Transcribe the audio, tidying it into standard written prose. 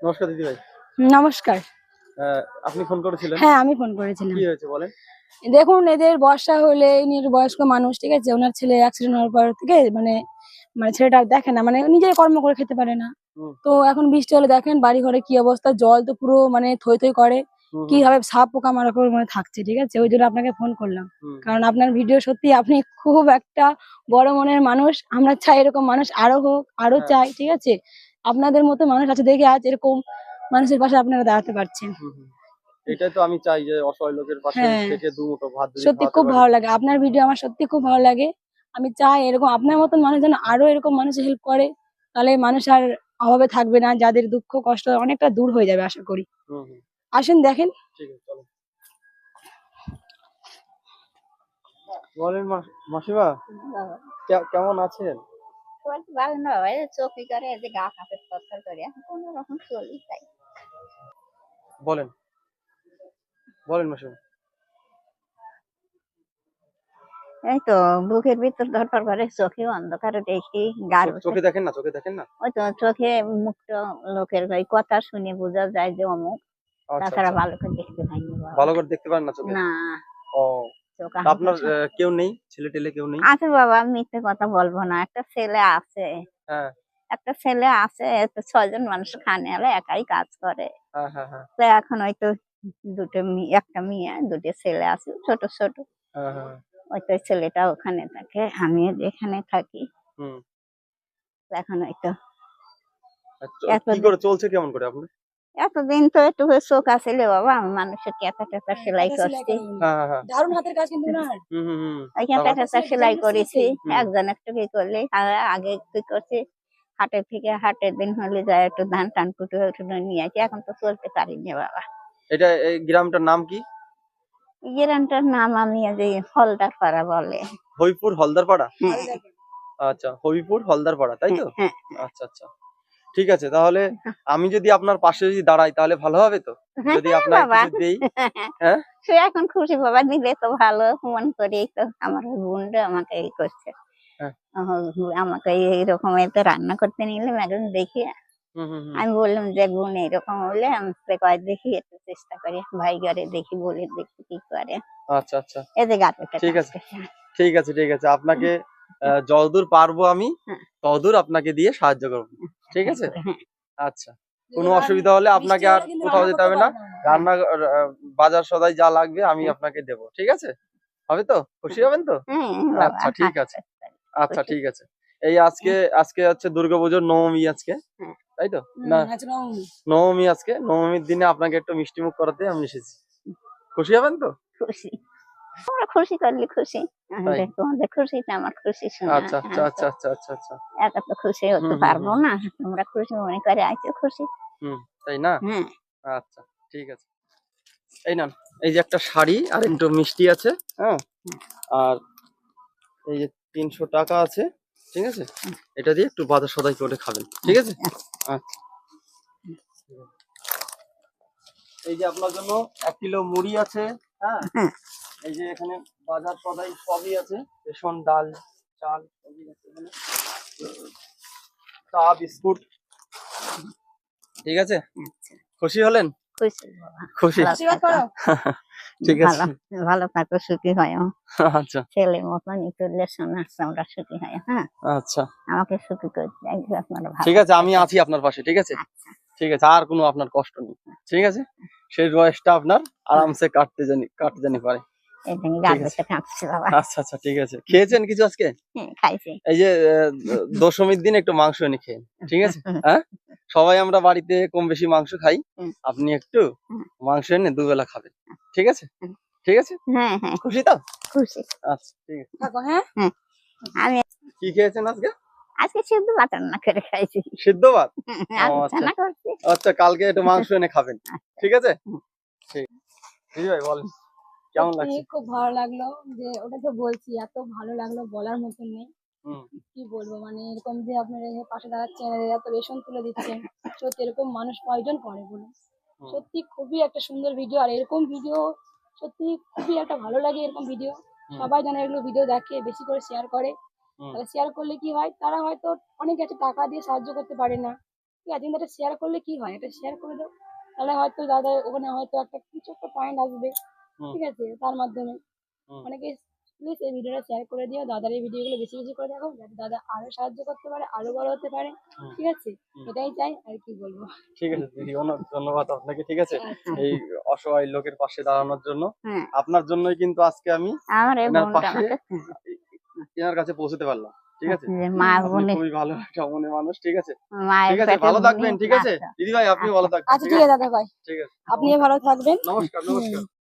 নমস্কার দিদি ভাই। নমস্কার। আপনি ফোন করেছিলেন? হ্যাঁ, আমি ফোন করেছিলাম। কি হয়েছে বলেন? দেখুন এদের বর্ষা হলে ইনি বয়স্ক মানুষ, ঠিক আছে? ওনার ছেলে অ্যাক্সিডেন্ট হওয়ার পর থেকে মানে মানে ছেলেটা আর দেখে না, মানে নিজেই কর্ম করে খেতে পারে না। হুম, তো এখন বৃষ্টি হলে দেখেন বাড়ি ঘরে কি অবস্থা, জল তো পুরো মানে থই থই করে। হুম, হুম, কিভাবে সাপ পোকামাকড় মনে থাকছে, ঠিক আছে? ওই জন্য আপনাকে ফোন করলাম। হুম, কারণ আপনার ভিডিও সত্যি আপনি খুব একটা বড় মনের মানুষ। আমরা চাই এরকম মানুষ আরো হোক, আরো হ্যাঁ, চাই, ঠিক আছে? আপনাদের মতো মানুষ আছে দেখে আজ এরকম মানুষের পাশে আপনারা দাঁড়াতে পারছেন। হুম, হুম। এটাই তো আমি চাই যে অসহায় লোকের পাশে হ্যাঁ, থেকে দুমুঠো ভাত যদি সত্যি খাওয়াতে খুব পারি। ভালো লাগে। আপনার ভিডিও আমার সত্যি খুব ভালো লাগে। আমি চাই এরকম আপনার মতন মানুষ যেন আরো এরকম মানুষের হেল্প করে। তাহলে মানুষ আর অভাবে থাকবে না। যাদের দুঃখ কষ্ট অনেকটা দূর হয়ে যাবে আশা করি। হুম, হুম। আসেন দেখেন। ঠিক আছে, চলো। বলেন মাসিমা, কেমন আছেন? ভালো নয়, চোখে করে এই যে গা কাপে থরথর করে এখন কোন রকম চলি তাই। বলেন, বলেন মাসিমা। এই তো বুকের ভিতর ধরপর করে, চোখে অন্ধকারে দেখি গার চোখে দেখেন না, চোখে দেখেন না? ওই তো চোখে মুখটা লোকের ওই কথা শুনে বোঝা যায় যে অমুক, আচ্ছা, তাছাড়া আচ্ছা। ভালো করে দেখতে পাইনি বাবা। ভালো করে দেখতে পারেন না চোখে? না, ও, চোখ তা আপনার কেউ নেই? ছেলে টেলে কেউ নেই? আছে বাবা, আমি মিথ্যে কথা বলবো না, একটা ছেলে আছে। হ্যাঁ, একটা ছেলে আছে, তো 6 জন মানুষ খানে আলে একাই কাজ করে। হ্যাঁ, হ্যাঁ, হ্যাঁ, তো এখন ওই তো দুটো মেয়ে, একটা মেয়ে, দুটো ছেলে আছে ছোট ছোট। হ্যাঁ, হ্যাঁ, হ্যাঁ। ওই তো ছেলেটা ওখানে থাকে, আমি যেখানে থাকি। হুম। এখন ওই তো কি এতদিন করে চলছে কেমন করে আপনার? এতদিন তো একটু চোখ আছিল বাবা, আমি মানুষের কেতা টেতা সেলাই কাঁথা সেলাই করছি। করে উনি। হ্যাঁ, হ্যাঁ, হ্যাঁ। দারুণ হাতের কাজ কিন্তু ওনার। হুম, হুম, হুম। ওই কেতা তারপর? টেতা সেলাই করেছি। হুম। একজন একটু কি করলে আর আগে কি করছি, হাটের থেকে হাটের দিন হলে যায় একটু ধান টান কুটে টুটে নিয়ে আসি, এখন তো চলতে পারিনি বাবা। এই গ্রামটার নাম কি? এই গ্রামটার নাম আমি যে হলদার পাড়া বলে। হবিপুর হলদারপাড়া? হ্যাঁ, আচ্ছা, হবিপুর হলদারপাড়া, তাই হ্যাঁ, তো? হ্যাঁ, আচ্ছা, আচ্ছা। ঠিক আছে, তাহলে আমি যদি আপনার পাশে যদি দাঁড়াই তাহলে ভালো হবে তো? হ্যাঁ, যদি হ্যাঁ আপনাকে বাবা। কিছু দেই? হ্যাঁ? সে এখন খুশি বাবা, নিলে তো ভালো, মন করেই তো আমার বোনটা আমাকে এই করছে। হ্যাঁ। আমাকে এইরকম এতে রান্না করতে নিলাম একদিন দেখি। হুম, হুম, হুম। আমি বললাম যে বোন এরকম হলে আমি কয় দেখি একটু চেষ্টা করি, ভাই ঘরে দেখি, বলে দেখি কি করে। আচ্ছা, আচ্ছা। এই যে গাছটা ঠিক কাজ আছে, করছে। ঠিক আছে, ঠিক আছে। আপনাকে যতদূর পারবো আমি হ্যাঁ, ততদূর আপনাকে দিয়ে সাহায্য করব। ঠিক হ্যাঁ, আছে? হ্যাঁ, আচ্ছা। কোনো অসুবিধা হলে বৃষ্টি আপনাকে আর হলে কিন্তু কোথাও রান্না যেতে করতে হবে না। পারবে না। হ্যাঁ। রান্না বাজার সদাই যা লাগবে আমি হ্যাঁ, আপনাকে দেব। ঠিক আছে? হবে তো? খুশি হবেন তো? হ্যাঁ বাবা, আচ্ছা, ঠিক আছে। আচ্ছা, আচ্ছা, খুশি। ঠিক আছে। এই আজকে হচ্ছে দুর্গাপুজোর নবমী আজকে। হ্যাঁ, তাই তো? না, আচ্ছা নবমী। নবমী আজকে। নবমীর দিনে আপনাকে একটু মিষ্টিমুখ করাতে আমি এসেছি। খুশি হবেন তো? খুশি। তোমরা খুশি করলে খুশি। তাই? তোমাদের খুশিতে আমার খুশি শোনা। আচ্ছা, আচ্ছা, আমি তো আচ্ছা, আচ্ছা, আচ্ছা, আচ্ছা। একা তো খুশি হুম, হতে হুম, পারবো হুম, না, তোমরা খুশি মনে করে আইছো খুশি। হুম। তাই না? হ্যাঁ, আচ্ছা, ঠিক আছে। এই নেন, এই যে একটা শাড়ি আর একটু মিষ্টি আছে, হ্যাঁ? আর এই যে ৩০০ টাকা আছে, ঠিক আছে? এটা দিয়ে একটু বাজার সদাই করে খাবেন। ঠিক আছে? আচ্ছা। এই যে আপনার জন্য ১ কিলো মুড়ি আছে, হ্যাঁ? হ্যাঁ, এই যে এখানে বাজার সদাই সবই আছে। রেশন, ডাল, চাল সবই আছে এখানে। চা, বিস্কুট। ঠিক আছে? আচ্ছা, খুশি হলেন? খুশি বাবা। খুশি? ভালো আশীর্বাদ থাকো, করো। ঠিক আছে। ভালো ভালো থাকো, সুখী হয়। আচ্ছা, ছেলে মতনই করলে শোনা, আমরা সুখী হয়। হ্যাঁ, আচ্ছা। আমাকে সুখী করে চাই, আপনারা ঠিক ভালো আছে, আমি থাকেন। আছি আপনার পাশে। ঠিক আছে? আচ্ছা, ঠিক আছে, আর কোনো আপনার কষ্ট নেই। ঠিক আছে? শেষ বয়সটা আপনার হ্যাঁ, আরামসে কাটতে জানি পারে। এটা ঠিক গাছ আছে। বেঁচে খাচ্ছি বাবা। আচ্ছা, আচ্ছা, ঠিক আছে। খেয়েছেন কিছু আজকে? হ্যাঁ, খাইছি। এই যে দশমীর দিন একটু মাংস এনে খেয়েন। ঠিক আছে? হ্যাঁ? সবাই আমরা বাড়িতে কম বেশি মাংস খাই। হুম, আপনি একটু হুম, মাংস এনে দুবেলা খাবেন। ঠিক আছে? হুম। ঠিক আছে? হ্যাঁ, হ্যাঁ, খুশি তো? খুশি। আচ্ছা, ঠিক আছে। থাকো, হ্যাঁ? হ্যাঁ, আমি কি খেয়েছেন আজকে? আজকে শুধু ভাত রান্না করে খাইছি। সিদ্ধ ভাত? ও আচ্ছা। আলোচনা করছি। আচ্ছা, কালকে একটু মাংস এনে খাবেন। ঠিক আছে? হুম, ঠিক। দিদি ভাই বলেন, কেমন সত্যি লাগছে? খুব ভালো লাগলো যে ওটা তো বলছি এত ভালো লাগলো বলার মতন নেই। হুম, কি বলবো মানে এরকম যে আপনারা এসে পাশে দাঁড়াচ্ছেন আর এত রেশন তুলে দিচ্ছেন, সত্যি এরকম মানুষ কয়জন করে বলুন? হুম, সত্যি খুবই একটা সুন্দর ভিডিও, আর এরকম ভিডিও সত্যি খুবই একটা ভালো লাগে। এরকম ভিডিও হুম, সবাই যেন এগুলো ভিডিও দেখে, বেশি করে শেয়ার করে। হুম, তাহলে শেয়ার করলে কি হয়, তারা হয়তো অনেক আছে টাকা দিয়ে সাহায্য করতে পারে না, ঠিক আছে, কিন্তু এটা শেয়ার করলে কি হয়, এটা শেয়ার করে দাও, তাহলে হয়তো দাদা ওখানে হয়তো একটা কিছু একটা পয়েন্ট আসবে, হুম। ঠিক আছে, তার মাধ্যমে হুম। অনেকে প্লিজ এই ভিডিওটা শেয়ার করে দিও, দাদার এই ভিডিওগুলো বেশি বেশি করে দেখো, যাতে দাদা আরো সাহায্য করতে পারে, আরো বড় হতে পারে, হুম। ঠিক আছে, হুম। এটাই চাই, আর কি বলবো। ঠিক আছে দিদি, অনেক ধন্যবাদ আপনাকে, ঠিক আছে, আচ্ছা, এই অসহায় লোকের পাশে দাঁড়ানোর জন্য। হ্যাঁ আপনার জন্যই কিন্তু আজকে আমি আমার এই এনার বোনটা পাশে আমাকে এনার কাছে পৌঁছতে পারলাম, ঠিক আছে। যে মা আপনি বোনে খুবই ভালো একটা মনের মানুষ, ঠিক আছে। মায়ের ঠিক আছে, পেটে ভালো বোনই থাকবেন, ঠিক আছে আচ্ছা দিদি ভাই, আপনি ভালো থাকবেন, আচ্ছা ঠিক ঠিক আছে। আছে দাদা ভাই, ঠিক আছে, আপনিও ভালো থাকবেন। নমস্কার, নমস্কার।